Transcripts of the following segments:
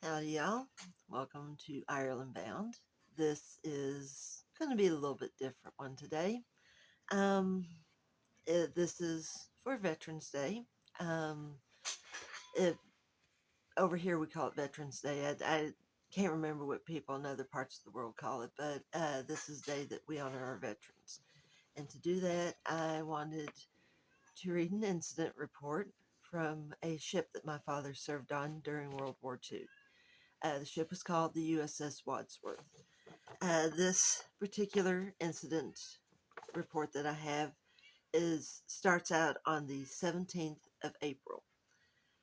Howdy, y'all. Welcome to Ireland Bound. This is going to be a little bit different one today. Um, this is for Veterans Day. Um, it, Over here, we call it Veterans Day. I can't remember what people in other parts of the world call it, but this is the day that we honor our veterans. And to do that, I wanted to read an incident report from a ship that my father served on during World War II. The ship was called the USS Wadsworth. This particular incident report that I have is starts out on the 17th of April.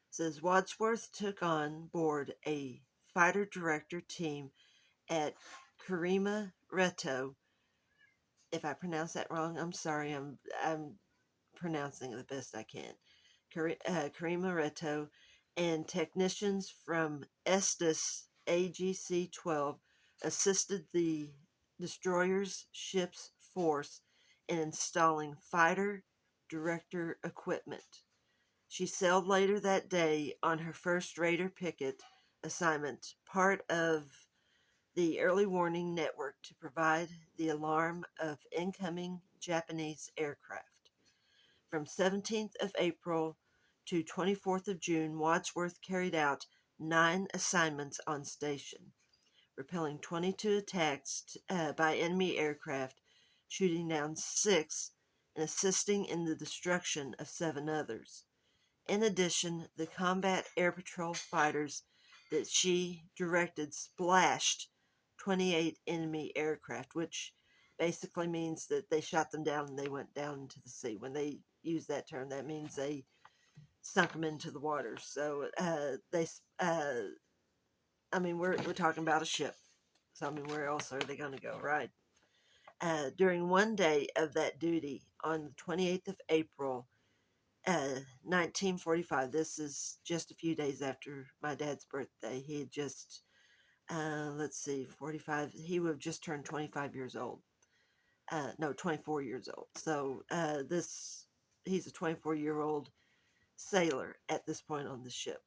It says Wadsworth took on board a fighter director team at Karima Reto. If I pronounce that wrong, I'm sorry. I'm pronouncing it the best I can. Karima Reto and technicians from Estes AGC 12 assisted the destroyer's ship's force in installing fighter director equipment. She sailed later that day on her first radar picket assignment, part of the early warning network to provide the alarm of incoming Japanese aircraft. From 17th of April to 24th of June, Wadsworth carried out 9 assignments on station, repelling 22 attacks by enemy aircraft, shooting down 6, and assisting in the destruction of 7 others. In addition, the combat air patrol fighters that she directed splashed 28 enemy aircraft, which basically means that they shot them down and they went down into the sea. When they use that term, that means they sunk them into the water. So we're talking about a ship. So I mean, where else are they going to go, right? During one day of that duty, on the 28th of April, 1945. This is just a few days after my dad's birthday. He had just, let's see, 45. He would have just turned 25 years old. No, 24 years old. So he's a 24-year-old sailor at this point on the ship.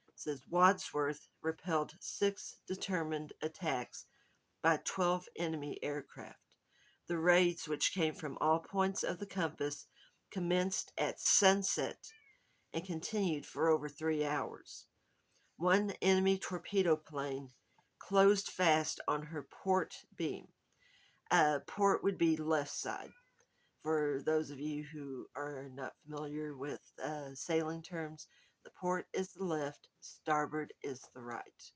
It says Wadsworth repelled 6 determined attacks by 12 enemy aircraft. The raids, which came from all points of the compass, commenced at sunset and continued for over 3 hours. One enemy torpedo plane closed fast on her port beam. Port would be left side. For those of you who are not familiar with sailing terms, the port is the left, starboard is the right.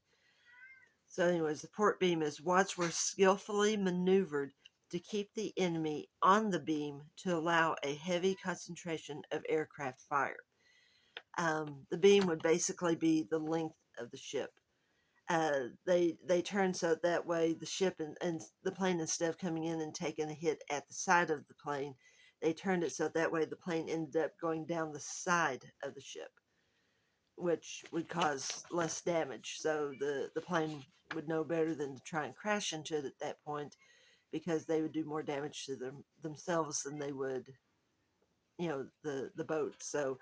So, anyways, the port beam is Wadsworth skillfully maneuvered to keep the enemy on the beam to allow a heavy concentration of aircraft fire. The beam would basically be the length of the ship. They turned so that way the ship and the plane, instead of coming in and taking a hit at the side of the plane, they turned it so that way the plane ended up going down the side of the ship, which would cause less damage. So the plane would know better than to try and crash into it at that point, because they would do more damage to themselves than they would, the boat. So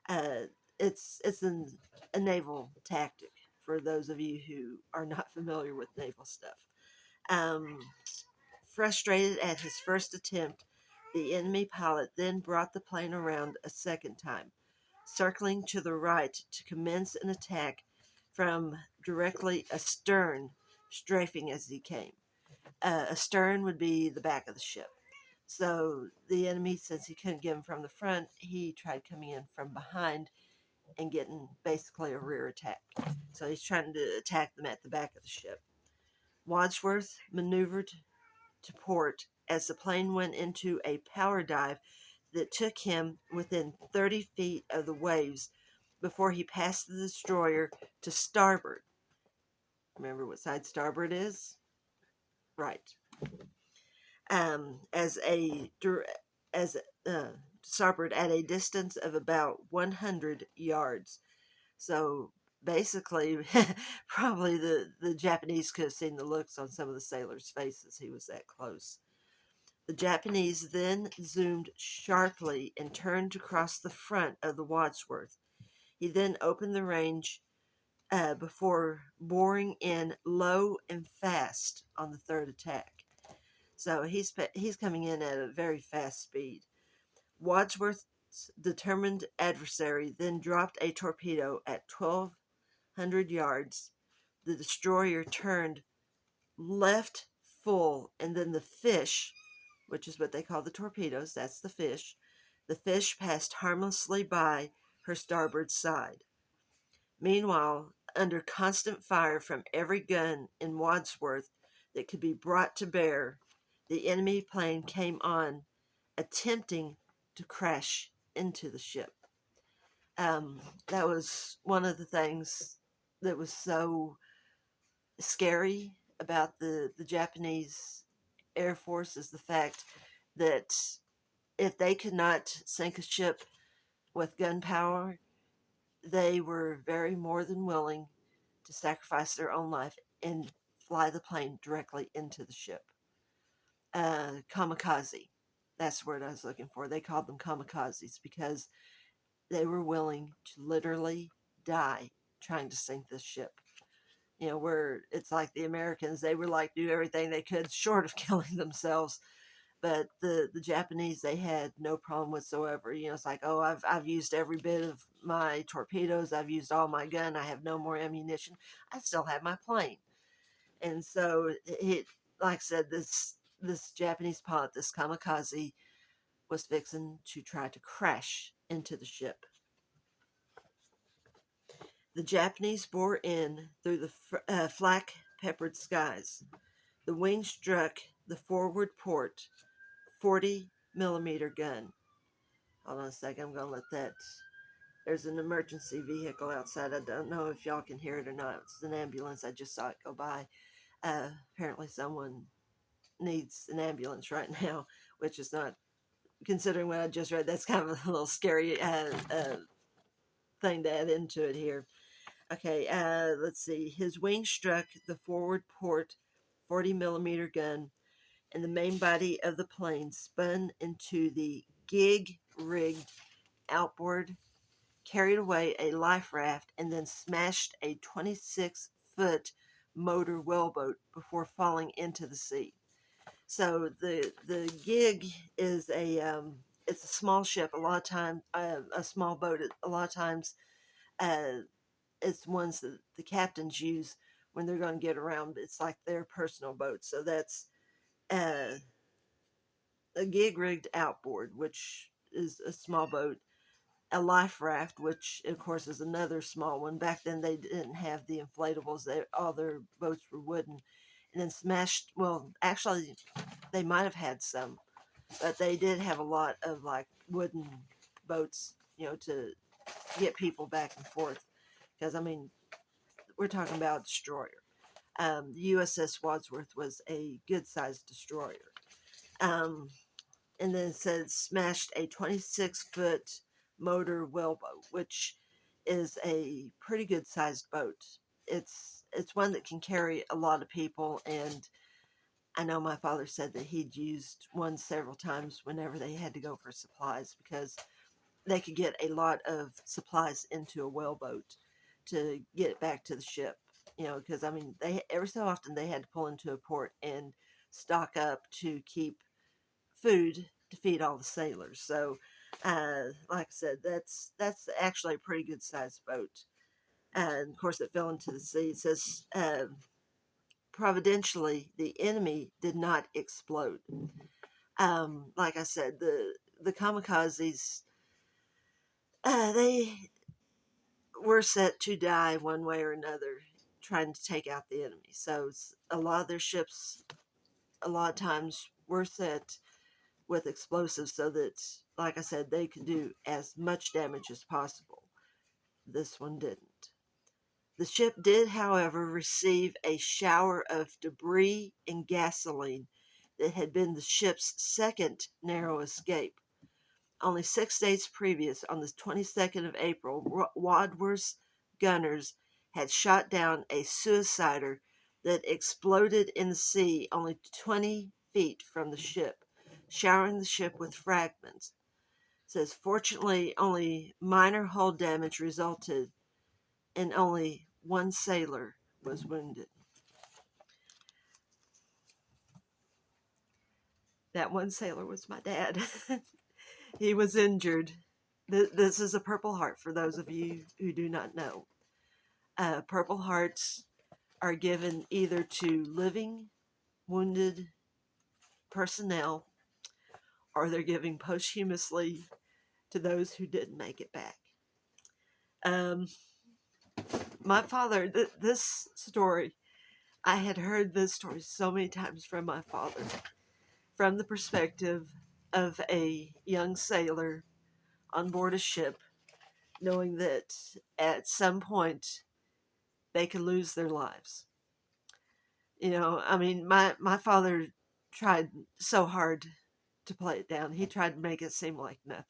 uh, a naval tactic for those of you who are not familiar with naval stuff. Um, Frustrated at his first attempt, the enemy pilot then brought the plane around a second time, circling to the right to commence an attack from directly astern, strafing as he came. Astern would be the back of the ship. So the enemy, since he couldn't get him from the front, he tried coming in from behind and getting basically a rear attack. So he's trying to attack them at the back of the ship. Wadsworth maneuvered to port as the plane went into a power dive that took him within 30 feet of the waves before he passed the destroyer to starboard. Remember what side starboard is? Right. As a as Starboard at a distance of about 100 yards. So basically, probably the Japanese could have seen the looks on some of the sailors' faces. He was that close. The Japanese then zoomed sharply and turned to cross the front of the Wadsworth. He then opened the range before boring in low and fast on the third attack. So he's coming in at a very fast speed. Wadsworth's determined adversary then dropped a torpedo at 1,200 yards. The destroyer turned left full, and then the fish, which is what they call the torpedoes, that's the fish passed harmlessly by her starboard side. Meanwhile, under constant fire from every gun in Wadsworth that could be brought to bear, the enemy plane came on, attempting to crash into the ship. That was one of the things that was so scary about the Japanese Air Force, is the fact that if they could not sink a ship with gunpowder, they were very more than willing to sacrifice their own life and fly the plane directly into the ship. Kamikaze, that's the word I was looking for. They called them kamikazes because they were willing to literally die trying to sink this ship. You know, where it's like the Americans, they were like do everything they could short of killing themselves. But the Japanese, they had no problem whatsoever. You know, it's like, oh, I've used every bit of my torpedoes, I've used all my gun, I have no more ammunition, I still have my plane. And so it, like I said, this Japanese pilot, this kamikaze, was fixing to try to crash into the ship. The Japanese bore in through the flak-peppered skies. The wing struck the forward port 40mm gun. Hold on a second, I'm going to let that... There's an emergency vehicle outside. I don't know if y'all can hear it or not. It's an ambulance. I just saw it go by. Apparently someone needs an ambulance right now, which is not, considering what I just read, that's kind of a little scary thing to add into it here. Okay, let's see. His wing struck the forward port 40mm gun, and the main body of the plane spun into the gig-rigged outboard, carried away a life raft, and then smashed a 26-foot motor whaleboat before falling into the sea. So the gig is it's a small ship. A lot of times, a small boat. A lot of times, it's ones that the captains use when they're going to get around. It's like their personal boat. So that's uh, a gig rigged outboard, which is a small boat. A life raft, which of course is another small one. Back then they didn't have the inflatables. All their boats were wooden. And then smashed, well, actually they might have had some, but they did have a lot of like wooden boats, you know, to get people back and forth. Because, I mean, we're talking about a destroyer. The USS Wadsworth was a good-sized destroyer. And then it says smashed a 26-foot motor whaleboat, which is a pretty good-sized boat. It's one that can carry a lot of people, and I know my father said that he'd used one several times whenever they had to go for supplies, because they could get a lot of supplies into a whaleboat to get it back to the ship. You know, because I mean, they every so often they had to pull into a port and stock up to keep food to feed all the sailors. So, like I said, that's actually a pretty good sized boat. And of course, it fell into the sea. It says, providentially, the enemy did not explode. Like I said, the kamikazes, they were set to die one way or another trying to take out the enemy. So a lot of their ships, a lot of times, were set with explosives so that, like I said, they could do as much damage as possible. This one didn't. The ship did, however, receive a shower of debris and gasoline that had been the ship's second narrow escape. Only 6 days previous, on the 22nd of April, Wadsworth's gunners had shot down a suicider that exploded in the sea only 20 feet from the ship, showering the ship with fragments. It says, fortunately, only minor hull damage resulted, and only one sailor was wounded. That one sailor was my dad. He was injured. This is a Purple Heart for those of you who do not know. Purple Hearts are given either to living wounded personnel, or they're giving posthumously to those who didn't make it back. My father, this story, I had heard this story so many times from my father, from the perspective of a young sailor on board a ship, knowing that at some point they could lose their lives. You know, I mean, my father tried so hard to play it down. He tried to make it seem like nothing.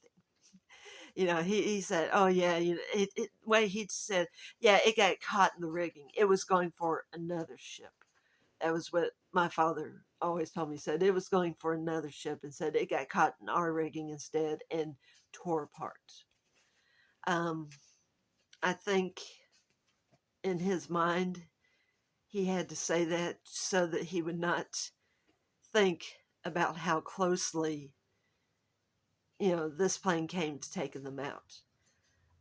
You know, he said, "Oh yeah, you know, way he said, yeah, it got caught in the rigging. It was going for another ship." That was what my father always told me. He said it was going for another ship, and said it got caught in our rigging instead and tore apart. Um, I think in his mind he had to say that so that he would not think about how closely, you know, this plane came to taking them out.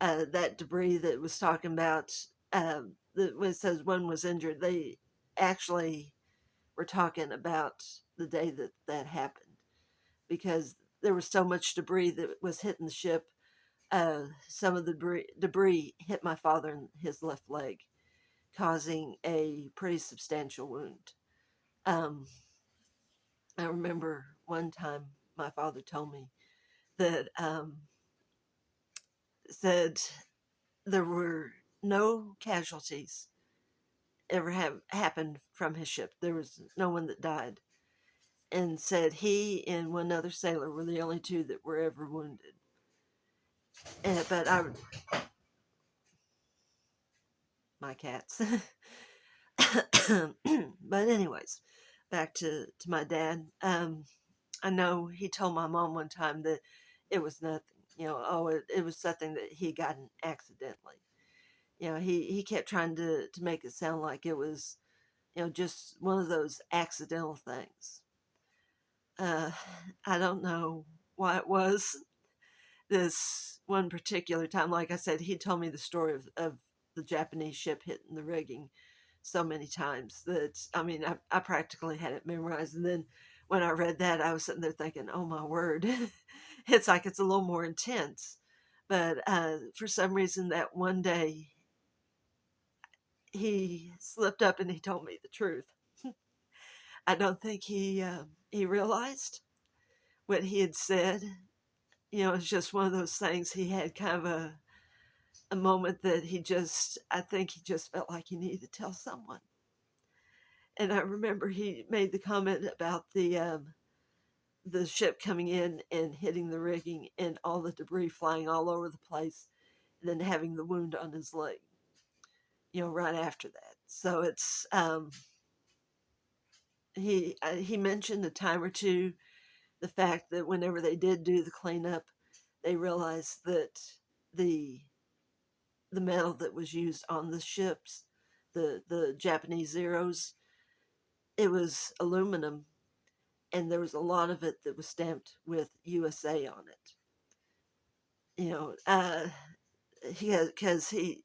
That debris that was talking about, that when it says one was injured, they actually were talking about the day that that happened, because there was so much debris that was hitting the ship. Some of the debris hit my father in his left leg, causing a pretty substantial wound. Um, I remember one time my father told me that, said there were no casualties ever have happened from his ship. There was no one that died, and said he and one other sailor were the only two that were ever wounded. But my cats. But anyways, back to my dad. I know he told my mom one time that it was nothing. You know, oh, it was something that he gotten accidentally. You know, he kept trying to make it sound like it was, you know, just one of those accidental things. Uh, I don't know why it was this one particular time. Like I said, he told me the story of the Japanese ship hitting the rigging so many times that, I mean, I practically had it memorized. And then when I read that, I was sitting there thinking, oh my word, it's like it's a little more intense. But for some reason, that one day he slipped up and he told me the truth. I don't think he realized what he had said. You know, it's just one of those things. He had kind of a moment that I think he just felt like he needed to tell someone. And I remember he made the comment about the ship coming in and hitting the rigging and all the debris flying all over the place, and then having the wound on his leg, you know, right after that. So it's, he mentioned a time or two the fact that whenever they did do the cleanup, they realized that the the metal that was used on the ships, the Japanese Zeros, it was aluminum, and there was a lot of it that was stamped with USA on it. You know, because he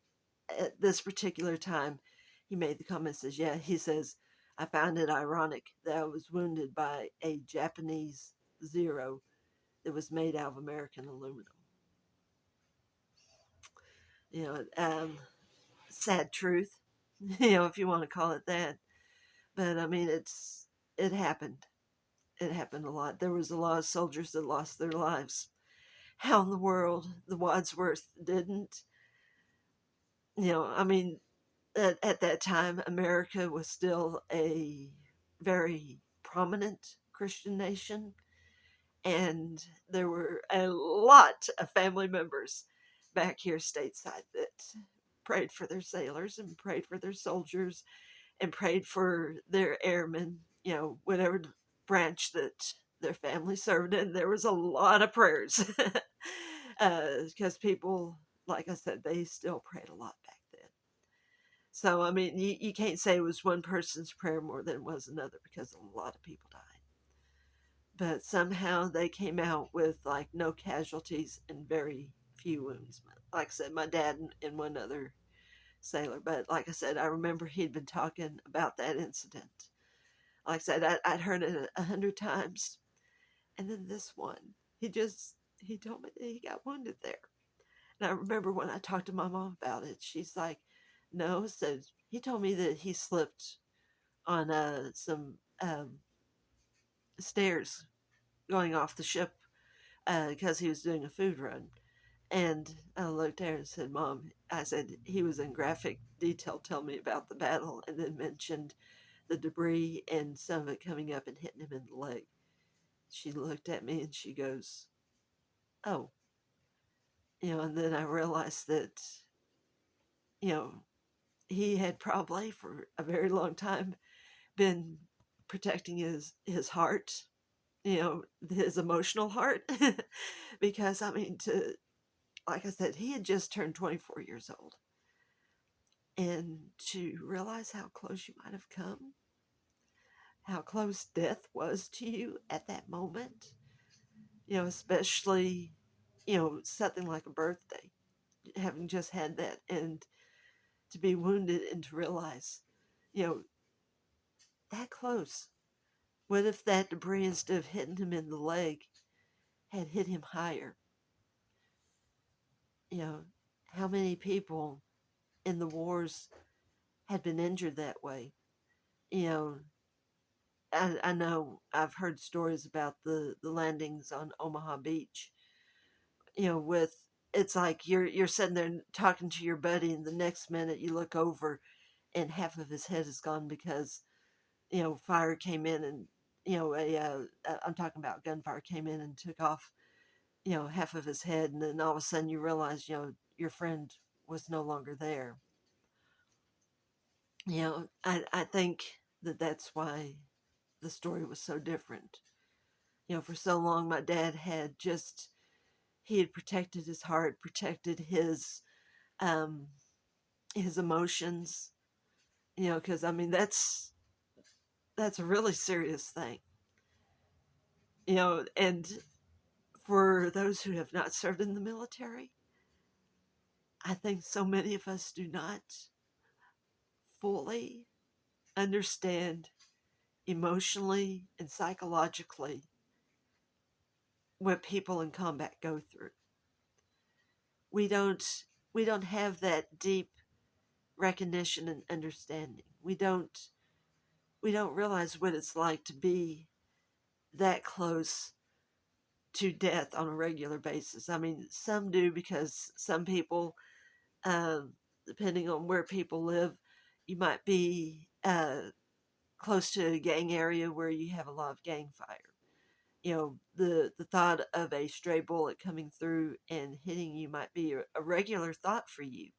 at this particular time he made the comment, says, yeah, he says, I found it ironic that I was wounded by a Japanese Zero that was made out of American aluminum. You know, sad truth, you know, if you want to call it that. But I mean, it happened. It happened a lot. There was a lot of soldiers that lost their lives. How in the world the Wadsworth didn't? You know, I mean, at that time, America was still a very prominent Christian nation, and there were a lot of family members back here stateside that prayed for their sailors and prayed for their soldiers and prayed for their airmen, you know, whatever branch that their family served in. There was a lot of prayers because people, like I said, they still prayed a lot back then. So, I mean, you can't say it was one person's prayer more than it was another because a lot of people died. But somehow they came out with like no casualties and very few wounds. Like I said, my dad and one other sailor. But like I said, I remember he'd been talking about that incident. Like I said, I'd heard it 100 times. And then this one, he told me that he got wounded there. And I remember when I talked to my mom about it, she's like, no, said he told me that he slipped on some stairs going off the ship because he was doing a food run. And I looked there and said, Mom, I said, he was in graphic detail telling me about the battle and then mentioned the debris and some of it coming up and hitting him in the leg. She looked at me and she goes, oh, and then I realized that, you know, he had probably for a very long time been protecting his heart, his emotional heart, because I mean, like I said, he had just turned 24 years old, and to realize how close you might have come, how close death was to you at that moment, especially, something like a birthday, having just had that, and to be wounded and to realize, you know, that close. What if that debris, instead of hitting him in the leg, had hit him higher? You know, how many people in the wars had been injured that way? You know, I know I've heard stories about the landings on Omaha Beach. With it's like you're sitting there talking to your buddy, and the next minute you look over, and half of his head is gone because fire came in and I'm talking about gunfire came in and took off half of his head, and then all of a sudden you realize your friend was no longer there. I think that's why the story was so different. For so long my dad had just he had protected his heart, protected um his emotions, because I mean that's a really serious thing. And for those who have not served in the military, I think so many of us do not fully understand emotionally and psychologically what people in combat go through. We don't we don't have that deep recognition and understanding. We don't realize what it's like to be that close to death on a regular basis. I mean, some do because some people, depending on where people live, you might be close to a gang area where you have a lot of gang fire. The thought of a stray bullet coming through and hitting you might be a regular thought for you.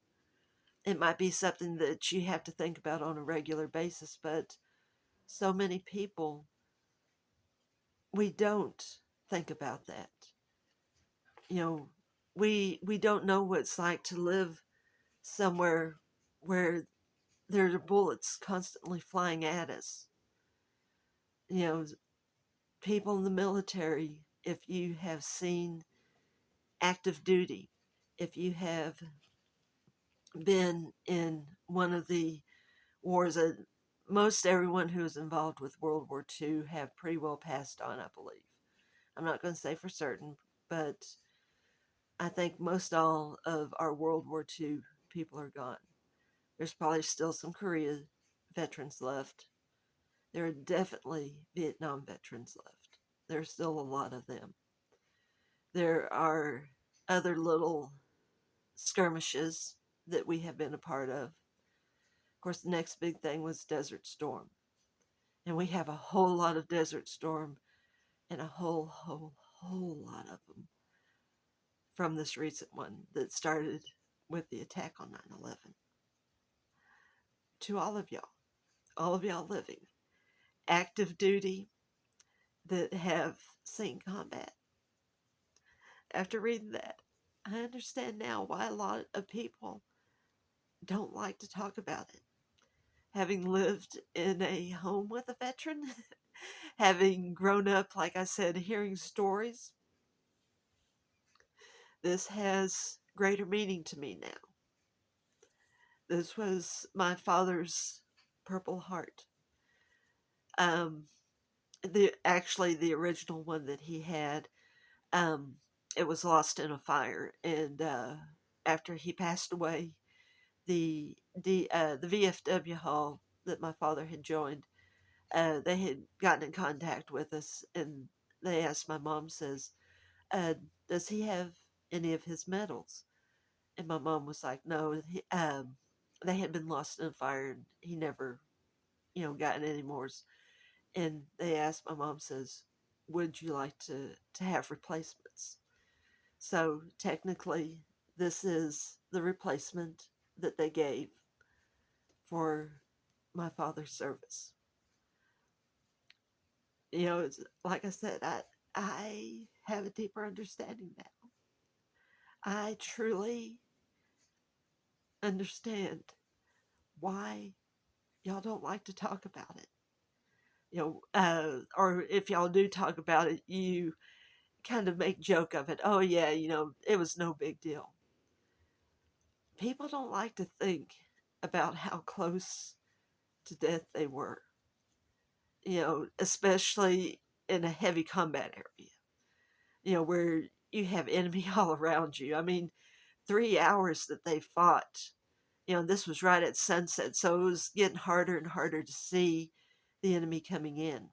It might be something that you have to think about on a regular basis, but so many people, we don't think about that. You know, we don't know what it's like to live somewhere where there are bullets constantly flying at us. You know, people in the military, if you have seen active duty, if you have been in one of the wars, most everyone who is involved with World War II have pretty well passed on, I believe. I'm not going to say for certain, but I think most all of our World War II people are gone. There's probably still some Korea veterans left. There are definitely Vietnam veterans left. There's still a lot of them. There are other little skirmishes that we have been a part of. Of course, the next big thing was Desert Storm. And we have a whole lot of Desert Storm and a whole lot of them from this recent one that started with the attack on 9/11. To all of y'all living active duty that have seen combat, after reading that, I understand now why a lot of people don't like to talk about it. having lived in a home with a veteran, having grown up, like I said, hearing stories, this has greater meaning to me now. This was my father's Purple Heart. Um, the original one that he had, um, it was lost in a fire, and after he passed away, the VFW hall that my father had joined, they had gotten in contact with us, and they asked my mom, says, uh, "Does he have any of his medals?" And my mom was like, "No, they had been lost in a fire, and he never, gotten any more." And they asked my mom, says, "Would you like to have replacements?" So technically, this is the replacement that they gave for my father's service. It's, like I said, I have a deeper understanding now. I truly understand why y'all don't like to talk about it. Or if y'all do talk about it, you kind of make joke of it. Oh yeah, it was no big deal. People don't like to think about how close to death they were. Especially in a heavy combat area. Where you have enemy all around you. I mean, 3 hours that they fought. This was right at sunset, so it was getting harder and harder to see the enemy coming in.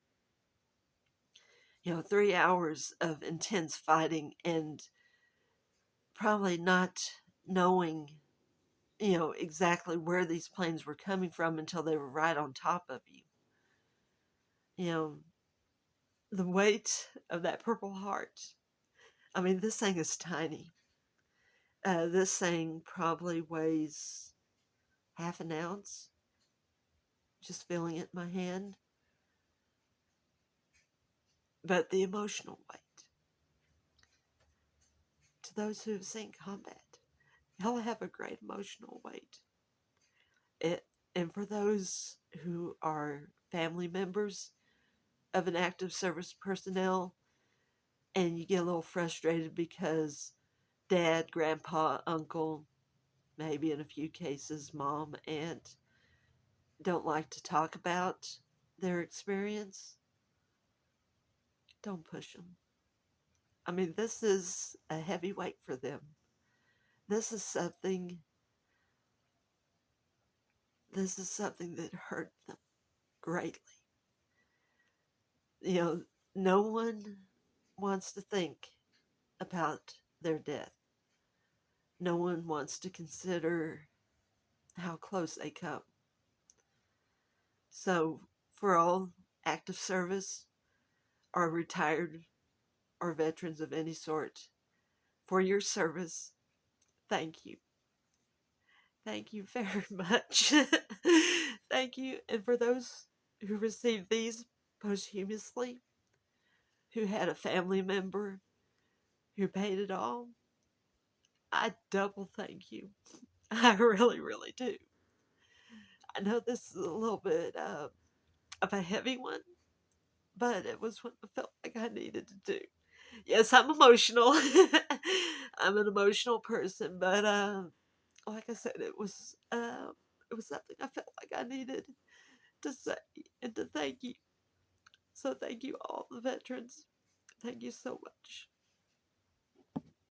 3 hours of intense fighting and probably not knowing, exactly where these planes were coming from until they were right on top of you. You know, the weight of that Purple Heart. I mean, this thing is tiny. This thing probably weighs half an ounce, just feeling it in my hand. But the emotional weight. To those who have seen combat, y'all have a great emotional weight. And for those who are family members of an active service personnel, and you get a little frustrated because dad, grandpa, uncle, maybe in a few cases, mom, aunt, don't like to talk about their experience, don't push them. I mean, this is a heavy weight for them. This is something that hurt them greatly. You know, no one wants to think about their death. No one wants to consider how close they come. So, for all active service or retired or veterans of any sort, for your service, thank you. Thank you very much. Thank you. And for those who received these posthumously, who had a family member who paid it all, I double thank you. I really, really do. I know this is a little bit of a heavy one, but it was what I felt like I needed to do. Yes, I'm emotional. I'm an emotional person, but like I said, it was something I felt like I needed to say and to thank you. So thank you all the veterans. Thank you so much.